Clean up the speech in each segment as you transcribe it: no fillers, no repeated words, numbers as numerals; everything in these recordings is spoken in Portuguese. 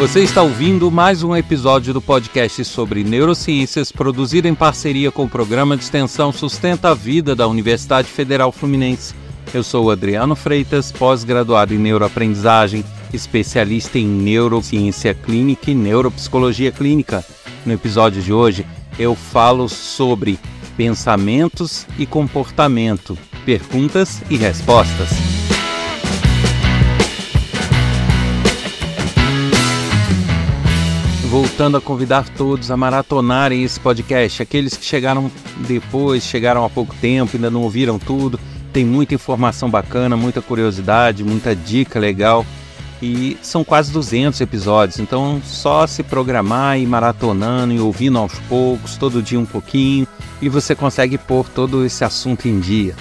Você está ouvindo mais um episódio do podcast sobre neurociências, produzido em parceria com o programa de extensão Sustenta a Vida da Universidade Federal Fluminense. Eu sou o Adriano Freitas, pós-graduado em neuroaprendizagem, especialista em neurociência clínica e neuropsicologia clínica. No episódio de hoje, eu falo sobre pensamentos e comportamento, perguntas e respostas. Voltando a convidar todos a maratonarem esse podcast, aqueles que chegaram depois, chegaram há pouco tempo, ainda não ouviram tudo, tem muita informação bacana, muita curiosidade, muita dica legal e são quase 200 episódios, então só se programar e ir maratonando e ouvindo aos poucos, todo dia um pouquinho, e você consegue pôr todo esse assunto em dia.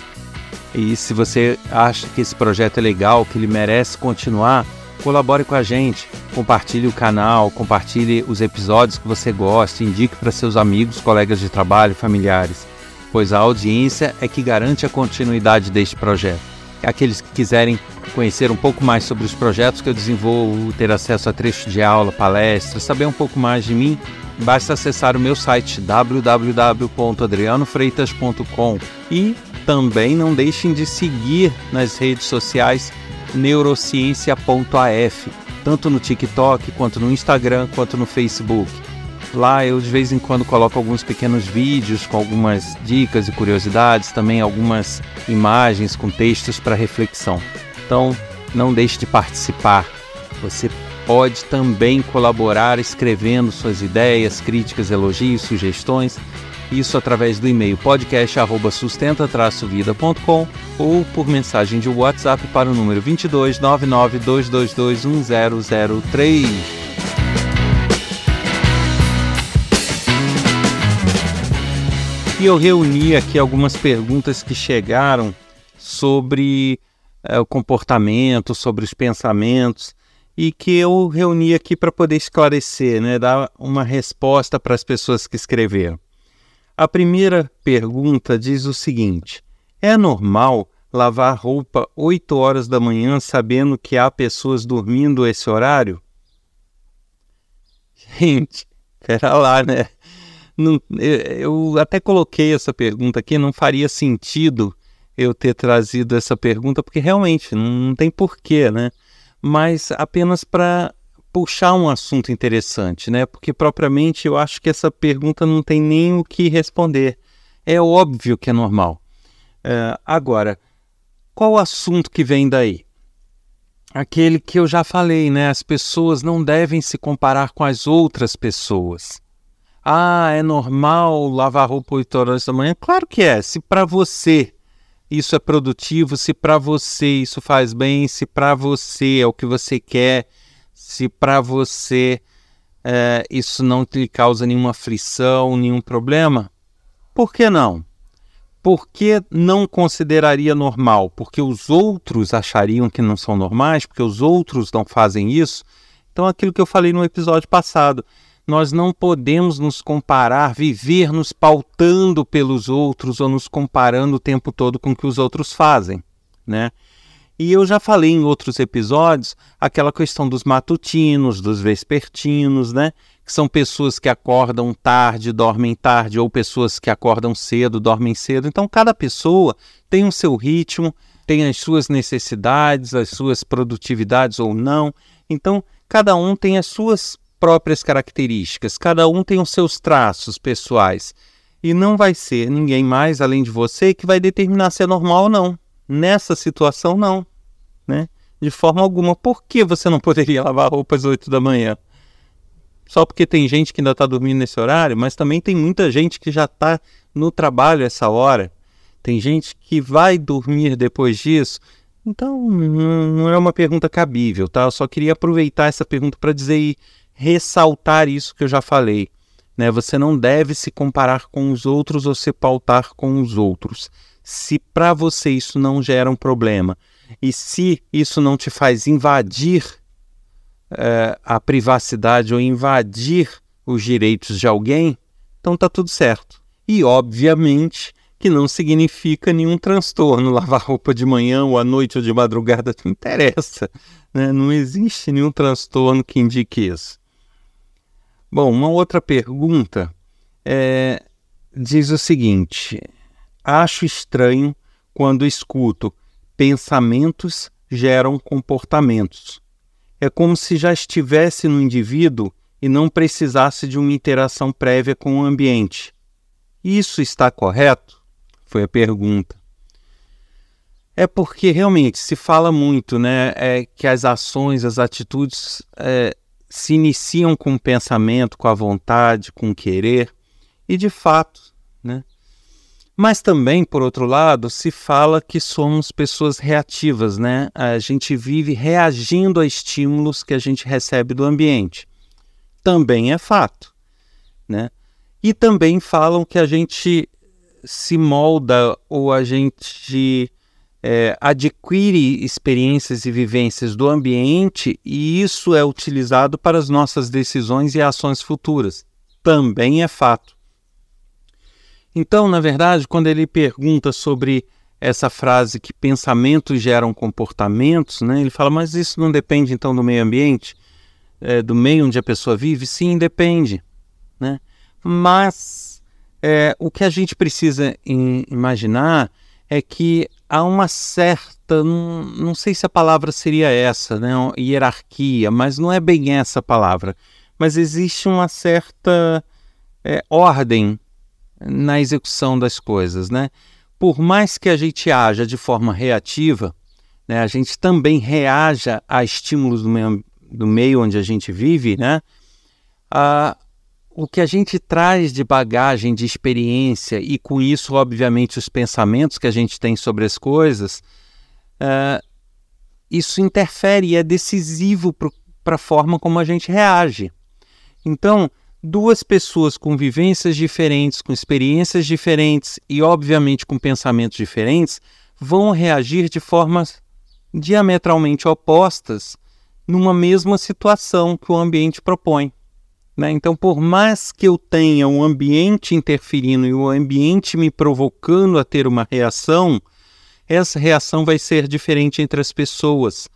E se você acha que esse projeto é legal, que ele merece continuar, colabore com a gente, compartilhe o canal, compartilhe os episódios que você gosta, indique para seus amigos, colegas de trabalho, familiares, pois a audiência é que garante a continuidade deste projeto. Aqueles que quiserem conhecer um pouco mais sobre os projetos que eu desenvolvo, ter acesso a trechos de aula, palestras, saber um pouco mais de mim, basta acessar o meu site www.adrianofreitas.com e também não deixem de seguir nas redes sociais neurociência.af, tanto no TikTok, quanto no Instagram, quanto no Facebook. Lá eu de vez em quando coloco alguns pequenos vídeos com algumas dicas e curiosidades, também algumas imagens com textos para reflexão. Então não deixe de participar. Você pode também colaborar escrevendo suas ideias, críticas, elogios, sugestões. Isso através do e-mail podcast@sustenta-vida.com ou por mensagem de WhatsApp para o número 22 99 222 1003. E eu reuni aqui algumas perguntas que chegaram sobre o comportamento, sobre os pensamentos, e que eu reuni aqui para poder esclarecer, dar uma resposta para as pessoas que escreveram. A primeira pergunta diz o seguinte: é normal lavar roupa 8 horas da manhã sabendo que há pessoas dormindo esse horário? Gente, pera lá, né? Não, eu até coloquei essa pergunta aqui, não faria sentido eu ter trazido essa pergunta, porque realmente não tem porquê, né? Mas apenas para puxar um assunto interessante, porque propriamente eu acho que essa pergunta não tem nem o que responder. É óbvio que é normal. Agora, qual o assunto que vem daí? Aquele que eu já falei, as pessoas não devem se comparar com as outras pessoas. É normal lavar roupa 8 horas da manhã? Claro que é. Se para você isso é produtivo, se para você isso faz bem, se para você é o que você quer, se para você isso não te causa nenhuma aflição, nenhum problema, por que não? Por que não consideraria normal? Porque os outros achariam que não são normais, porque os outros não fazem isso? Então, aquilo que eu falei no episódio passado, nós não podemos nos comparar, viver nos pautando pelos outros ou nos comparando o tempo todo com o que os outros fazem, E eu já falei em outros episódios aquela questão dos matutinos, dos vespertinos, que são pessoas que acordam tarde, dormem tarde, ou pessoas que acordam cedo, dormem cedo. Então, cada pessoa tem o seu ritmo, tem as suas necessidades, as suas produtividades ou não. Então, cada um tem as suas próprias características, cada um tem os seus traços pessoais. E não vai ser ninguém mais, além de você, que vai determinar se é normal ou não. Nessa situação, não, de forma alguma. Por que você não poderia lavar roupa às 8 da manhã? Só porque tem gente que ainda está dormindo nesse horário, mas também tem muita gente que já está no trabalho essa hora. Tem gente que vai dormir depois disso. Então, não é uma pergunta cabível, tá? Eu só queria aproveitar essa pergunta para dizer e ressaltar isso que eu já falei. Você não deve se comparar com os outros ou se pautar com os outros. Se para você isso não gera um problema e se isso não te faz invadir a privacidade ou invadir os direitos de alguém, então está tudo certo. E obviamente que não significa nenhum transtorno. Lavar roupa de manhã ou à noite ou de madrugada não interessa, né? Não existe nenhum transtorno que indique isso. Bom, uma outra pergunta diz o seguinte: acho estranho quando escuto pensamentos geram comportamentos. É como se já estivesse no indivíduo e não precisasse de uma interação prévia com o ambiente. Isso está correto? Foi a pergunta. É porque realmente se fala muito, né, que as ações, as atitudes se iniciam com o pensamento, com a vontade, com o querer, e de fato, né? Mas também, por outro lado, se fala que somos pessoas reativas, né? A gente vive reagindo a estímulos que a gente recebe do ambiente. Também é fato, né? E também falam que a gente se molda ou a gente adquire experiências e vivências do ambiente e isso é utilizado para as nossas decisões e ações futuras. Também é fato. Então, na verdade, quando ele pergunta sobre essa frase que pensamentos geram comportamentos, né, ele fala, mas isso não depende então do meio ambiente, do meio onde a pessoa vive? Sim, depende, né? Mas o que a gente precisa imaginar é que há uma certa, não sei se a palavra seria essa, né, hierarquia, mas não é bem essa palavra, mas existe uma certa ordem na execução das coisas, né? Por mais que a gente haja de forma reativa, né, a gente também reaja a estímulos do meio onde a gente vive, né? O que a gente traz de bagagem, de experiência e com isso, obviamente, os pensamentos que a gente tem sobre as coisas, isso interfere e é decisivo para a forma como a gente reage. Então, duas pessoas com vivências diferentes, com experiências diferentes e, obviamente, com pensamentos diferentes, vão reagir de formas diametralmente opostas numa mesma situação que o ambiente propõe, né? Então, por mais que eu tenha um ambiente interferindo e o ambiente me provocando a ter uma reação, essa reação vai ser diferente entre as pessoas,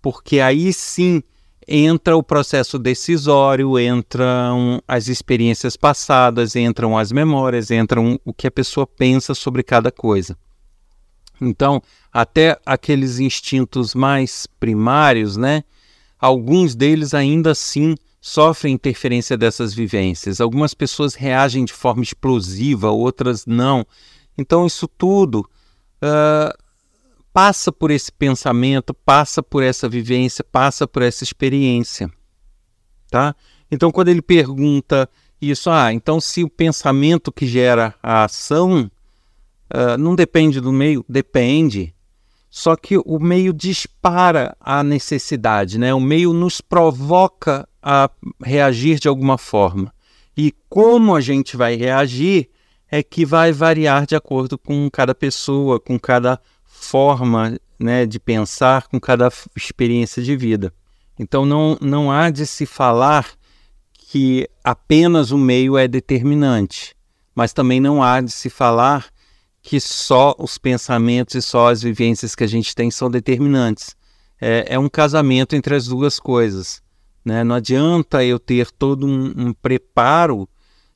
porque aí sim entra o processo decisório, entram as experiências passadas, entram as memórias, entram o que a pessoa pensa sobre cada coisa. Então, até aqueles instintos mais primários, né? Alguns deles ainda assim sofrem interferência dessas vivências. Algumas pessoas reagem de forma explosiva, outras não. Então, isso tudo passa por esse pensamento, passa por essa vivência, passa por essa experiência, tá? Então, quando ele pergunta isso, então se o pensamento que gera a ação não depende do meio, depende. Só que o meio dispara a necessidade, né? O meio nos provoca a reagir de alguma forma. E como a gente vai reagir é que vai variar de acordo com cada pessoa, com cada forma, né, de pensar, com cada experiência de vida. Então não há de se falar que apenas o meio é determinante, mas também não há de se falar que só os pensamentos e só as vivências que a gente tem são determinantes. É um casamento entre as duas coisas, né? Não adianta eu ter todo um preparo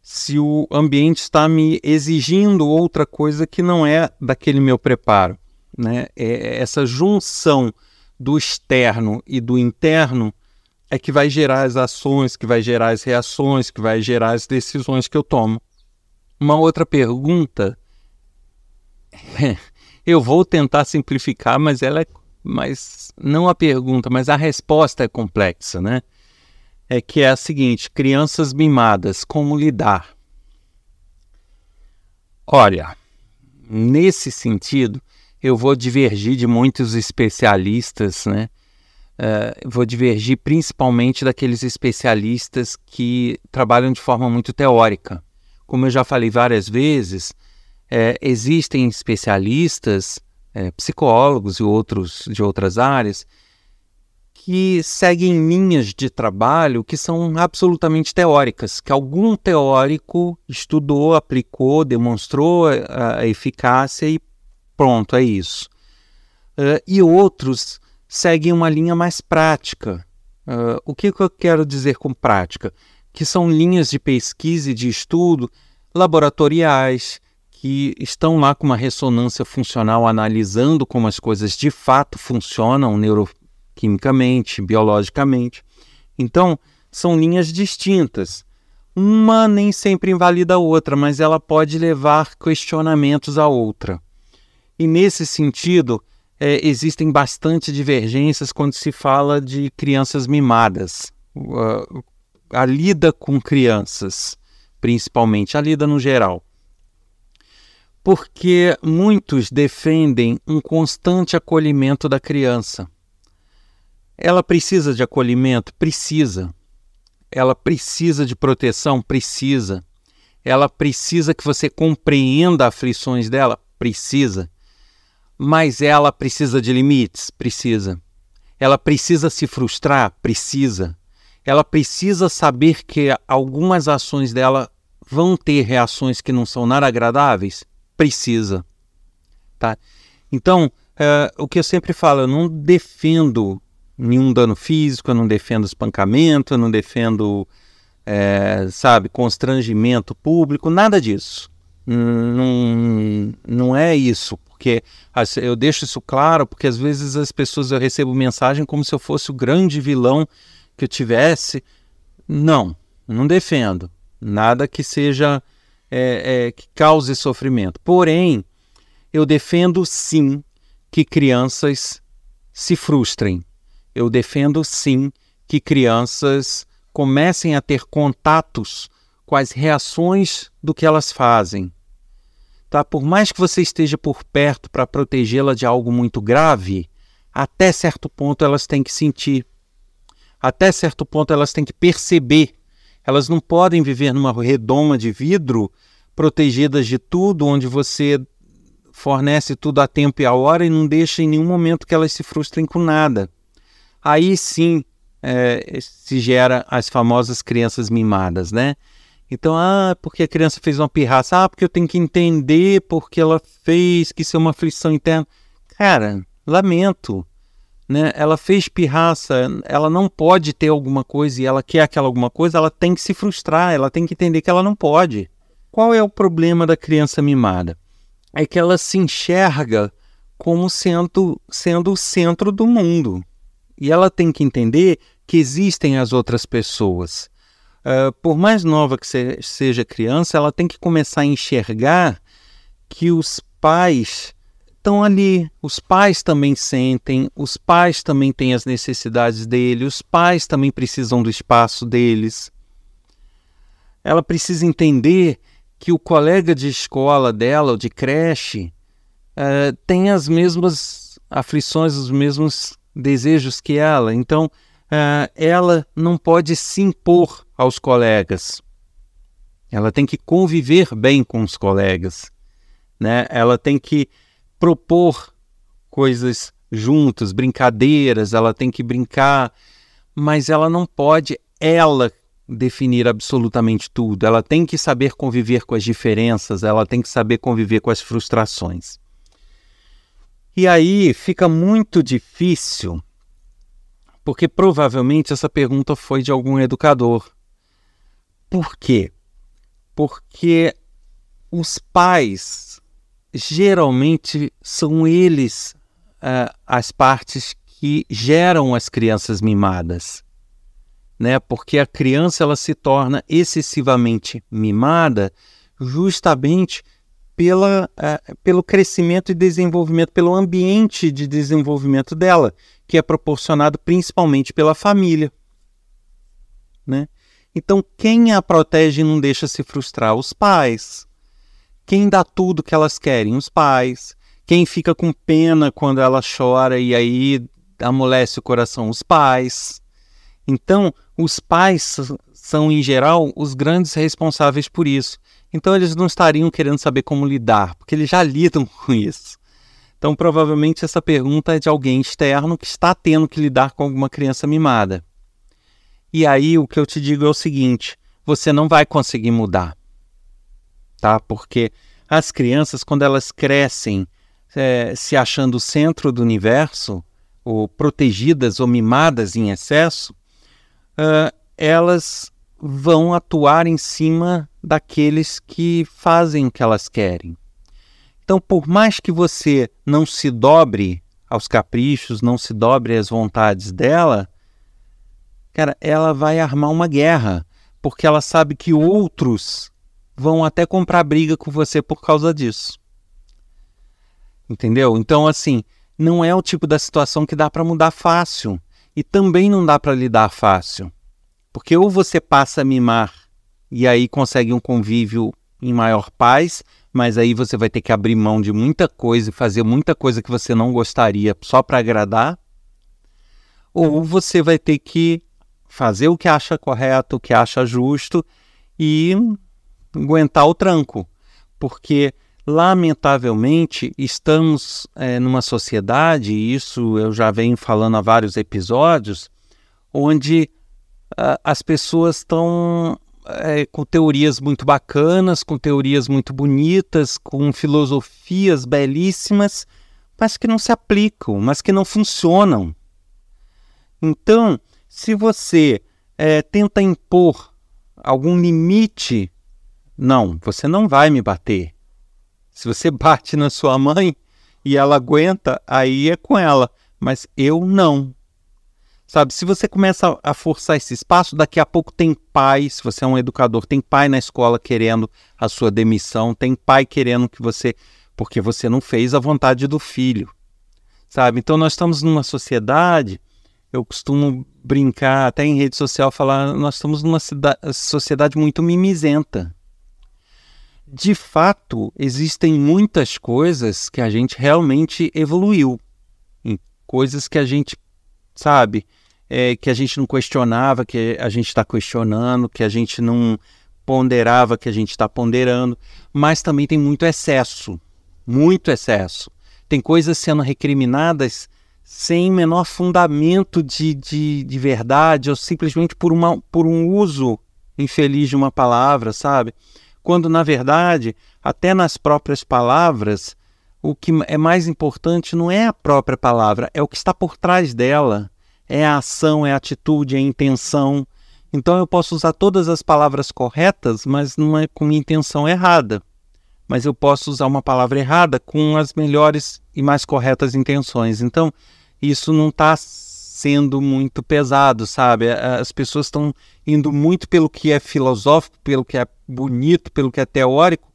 se o ambiente está me exigindo outra coisa que não é daquele meu preparo, né? Essa junção do externo e do interno é que vai gerar as ações, que vai gerar as reações, que vai gerar as decisões que eu tomo. Uma outra pergunta, eu vou tentar simplificar, mas não a pergunta, mas a resposta é complexa, né? Que é a seguinte: crianças mimadas, como lidar? Olha, nesse sentido, eu vou divergir de muitos especialistas, né? Vou divergir principalmente daqueles especialistas que trabalham de forma muito teórica. Como eu já falei várias vezes, existem especialistas, psicólogos e outros de outras áreas, que seguem linhas de trabalho que são absolutamente teóricas, que algum teórico estudou, aplicou, demonstrou a eficácia e pronto, é isso. E outros seguem uma linha mais prática. O que eu quero dizer com prática? Que são linhas de pesquisa e de estudo laboratoriais, que estão lá com uma ressonância funcional analisando como as coisas de fato funcionam neuroquimicamente, biologicamente. Então, são linhas distintas. Uma nem sempre invalida a outra, mas ela pode levar questionamentos à outra. E nesse sentido, existem bastante divergências quando se fala de crianças mimadas. A lida com crianças, principalmente, a lida no geral. Porque muitos defendem um constante acolhimento da criança. Ela precisa de acolhimento? Precisa. Ela precisa de proteção? Precisa. Ela precisa que você compreenda as aflições dela? Precisa. Mas ela precisa de limites? Precisa. Ela precisa se frustrar? Precisa. Ela precisa saber que algumas ações dela vão ter reações que não são nada agradáveis? Precisa. Tá? Então, o que eu sempre falo, eu não defendo nenhum dano físico, eu não defendo espancamento, eu não defendo, constrangimento público, nada disso. Não é isso, porque eu deixo isso claro, porque às vezes eu recebo mensagem como se eu fosse o grande vilão que eu tivesse. Não defendo nada que seja que cause sofrimento. Porém, eu defendo sim que crianças se frustrem. Eu defendo sim que crianças comecem a ter contatos com as reações do que elas fazem. Tá? Por mais que você esteja por perto para protegê-la de algo muito grave, até certo ponto elas têm que sentir. Até certo ponto elas têm que perceber. Elas não podem viver numa redoma de vidro protegidas de tudo, onde você fornece tudo a tempo e a hora e não deixa em nenhum momento que elas se frustrem com nada. Aí sim se gera as famosas crianças mimadas, né? Então, porque a criança fez uma pirraça, porque eu tenho que entender porque ela fez, que isso é uma aflição interna. Cara, lamento, né? Ela fez pirraça, ela não pode ter alguma coisa e ela quer aquela alguma coisa, ela tem que se frustrar, ela tem que entender que ela não pode. Qual é o problema da criança mimada? É que ela se enxerga como sendo o centro do mundo. E ela tem que entender que existem as outras pessoas. Por mais nova que seja criança, ela tem que começar a enxergar que os pais estão ali. Os pais também sentem, os pais também têm as necessidades deles, os pais também precisam do espaço deles. Ela precisa entender que o colega de escola dela, ou de creche, tem as mesmas aflições, os mesmos desejos que ela. Então, ela não pode se impor aos colegas. Ela tem que conviver bem com os colegas, né? Ela tem que propor coisas juntos, brincadeiras, ela tem que brincar, mas ela não pode, definir absolutamente tudo. Ela tem que saber conviver com as diferenças, ela tem que saber conviver com as frustrações. E aí fica muito difícil, porque provavelmente essa pergunta foi de algum educador. Por quê? Porque os pais, geralmente, são eles as partes que geram as crianças mimadas, né? Porque a criança ela se torna excessivamente mimada justamente pelo crescimento e desenvolvimento, pelo ambiente de desenvolvimento dela, que é proporcionado principalmente pela família, né? Então, quem a protege e não deixa se frustrar? Os pais. Quem dá tudo que elas querem? Os pais. Quem fica com pena quando ela chora e aí amolece o coração? Os pais. Então, os pais são, em geral, os grandes responsáveis por isso. Então, eles não estariam querendo saber como lidar, porque eles já lidam com isso. Então, provavelmente essa pergunta é de alguém externo que está tendo que lidar com alguma criança mimada. E aí o que eu te digo é o seguinte, você não vai conseguir mudar, tá? Porque as crianças, quando elas crescem se achando o centro do universo, ou protegidas ou mimadas em excesso, elas vão atuar em cima daqueles que fazem o que elas querem. Então, por mais que você não se dobre aos caprichos, não se dobre às vontades dela, cara, ela vai armar uma guerra, porque ela sabe que outros vão até comprar briga com você por causa disso. Entendeu? Então, assim, não é o tipo da situação que dá para mudar fácil. E também não dá para lidar fácil. Porque ou você passa a mimar e aí consegue um convívio em maior paz, mas aí você vai ter que abrir mão de muita coisa e fazer muita coisa que você não gostaria só para agradar, ou você vai ter que fazer o que acha correto, o que acha justo e aguentar o tranco, porque lamentavelmente estamos numa sociedade, e isso eu já venho falando há vários episódios, onde as pessoas estão com teorias muito bacanas, com teorias muito bonitas, com filosofias belíssimas, mas que não se aplicam, mas que não funcionam. Então, se você tenta impor algum limite, não, você não vai me bater. Se você bate na sua mãe e ela aguenta, aí é com ela, mas eu não. Sabe, se você começa a forçar esse espaço, daqui a pouco tem pai, se você é um educador, tem pai na escola querendo a sua demissão, tem pai querendo que você, porque você não fez a vontade do filho, sabe? Então nós estamos numa sociedade, eu costumo brincar, até em rede social, falar, nós estamos numa sociedade muito mimizenta. De fato, existem muitas coisas que a gente realmente evoluiu, em coisas que a gente, sabe, que a gente não questionava, que a gente está questionando, que a gente não ponderava, que a gente está ponderando, mas também tem muito excesso, muito excesso. Tem coisas sendo recriminadas sem menor fundamento de verdade, ou simplesmente por um uso infeliz de uma palavra, sabe? Quando, na verdade, até nas próprias palavras, o que é mais importante não é a própria palavra, é o que está por trás dela. É a ação, é a atitude, é a intenção. Então eu posso usar todas as palavras corretas, mas não é com minha intenção errada. Mas eu posso usar uma palavra errada com as melhores e mais corretas intenções. Então isso não está sendo muito pesado, sabe? As pessoas estão indo muito pelo que é filosófico, pelo que é bonito, pelo que é teórico,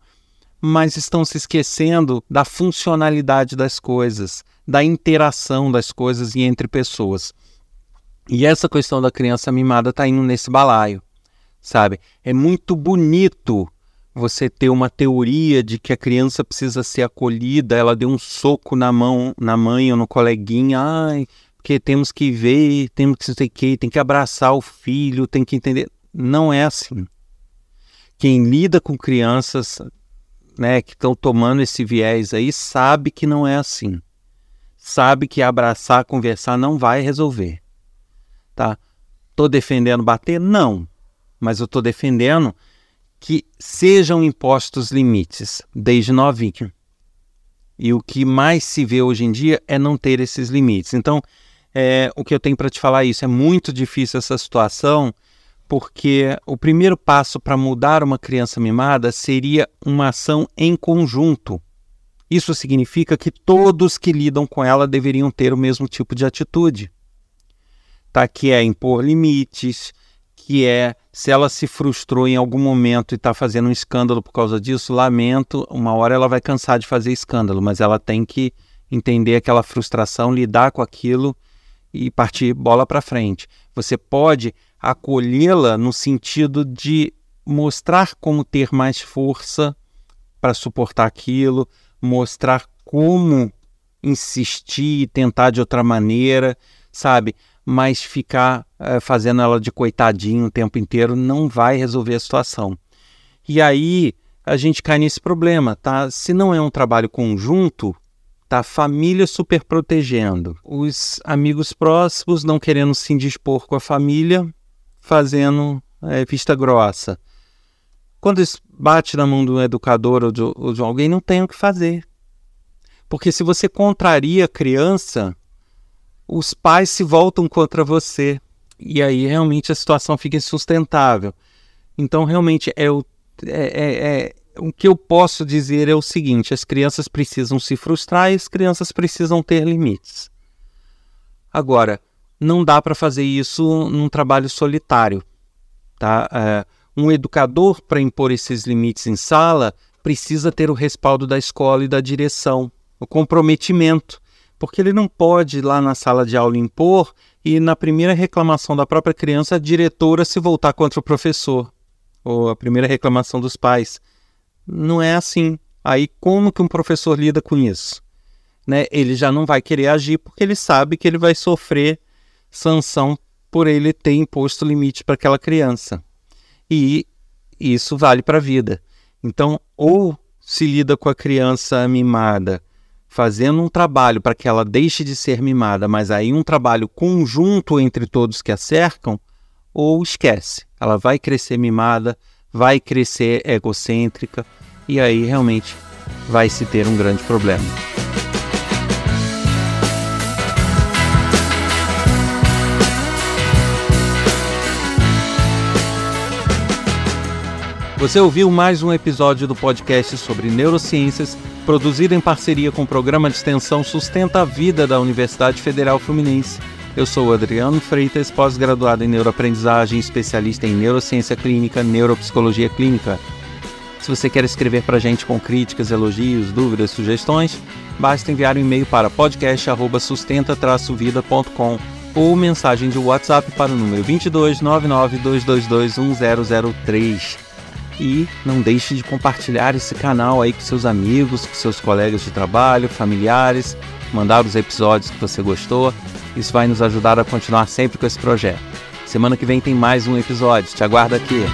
mas estão se esquecendo da funcionalidade das coisas, da interação das coisas e entre pessoas. E essa questão da criança mimada está indo nesse balaio, sabe? É muito bonito você ter uma teoria de que a criança precisa ser acolhida, ela deu um soco na mãe ou no coleguinha, porque temos que ver, temos que não sei o quê, tem que abraçar o filho, tem que entender. Não é assim. Quem lida com crianças, né, que estão tomando esse viés aí, sabe que não é assim. Sabe que abraçar, conversar não vai resolver. Tá? Tô defendendo bater? Não. Mas eu tô defendendo que sejam impostos limites, desde novinho. E o que mais se vê hoje em dia é não ter esses limites. Então, o que eu tenho para te falar é isso. É muito difícil essa situação, porque o primeiro passo para mudar uma criança mimada seria uma ação em conjunto. Isso significa que todos que lidam com ela deveriam ter o mesmo tipo de atitude. Tá? Que é impor limites, que é, se ela se frustrou em algum momento e está fazendo um escândalo por causa disso, lamento, uma hora ela vai cansar de fazer escândalo, mas ela tem que entender aquela frustração, lidar com aquilo e partir bola para frente. Você pode acolhê-la no sentido de mostrar como ter mais força para suportar aquilo, mostrar como insistir e tentar de outra maneira, sabe? Mas ficar fazendo ela de coitadinho o tempo inteiro não vai resolver a situação. E aí a gente cai nesse problema, tá? Se não é um trabalho conjunto, Tá a família super protegendo, os amigos próximos não querendo se indispor com a família, fazendo vista grossa. Quando isso bate na mão do educador ou de alguém, não tem o que fazer. Porque se você contraria a criança, os pais se voltam contra você. E aí realmente a situação fica insustentável. Então realmente o que eu posso dizer é o seguinte: as crianças precisam se frustrar e as crianças precisam ter limites. Agora, não dá para fazer isso num trabalho solitário, tá? Um educador, para impor esses limites em sala, precisa ter o respaldo da escola e da direção, o comprometimento, porque ele não pode ir lá na sala de aula impor e na primeira reclamação da própria criança a diretora se voltar contra o professor, ou a primeira reclamação dos pais. Não é assim. Aí como que um professor lida com isso? Né? Ele já não vai querer agir porque ele sabe que ele vai sofrer sanção por ele ter imposto limite para aquela criança. E isso vale para a vida. Então, ou se lida com a criança mimada fazendo um trabalho para que ela deixe de ser mimada, mas aí um trabalho conjunto entre todos que a cercam, ou esquece. Ela vai crescer mimada, vai crescer egocêntrica, e aí realmente vai se ter um grande problema. Você ouviu mais um episódio do podcast sobre neurociências, produzido em parceria com o programa de extensão Sustenta a Vida da Universidade Federal Fluminense. Eu sou Adriano Freitas, pós-graduado em neuroaprendizagem, especialista em neurociência clínica, neuropsicologia clínica. Se você quer escrever para a gente com críticas, elogios, dúvidas, sugestões, basta enviar um e-mail para podcast@sustenta-vida.com ou mensagem de WhatsApp para o número 22 99 222 1003. E não deixe de compartilhar esse canal aí com seus amigos, com seus colegas de trabalho, familiares, mandar os episódios que você gostou. Isso vai nos ajudar a continuar sempre com esse projeto. Semana que vem tem mais um episódio. Te aguardo aqui.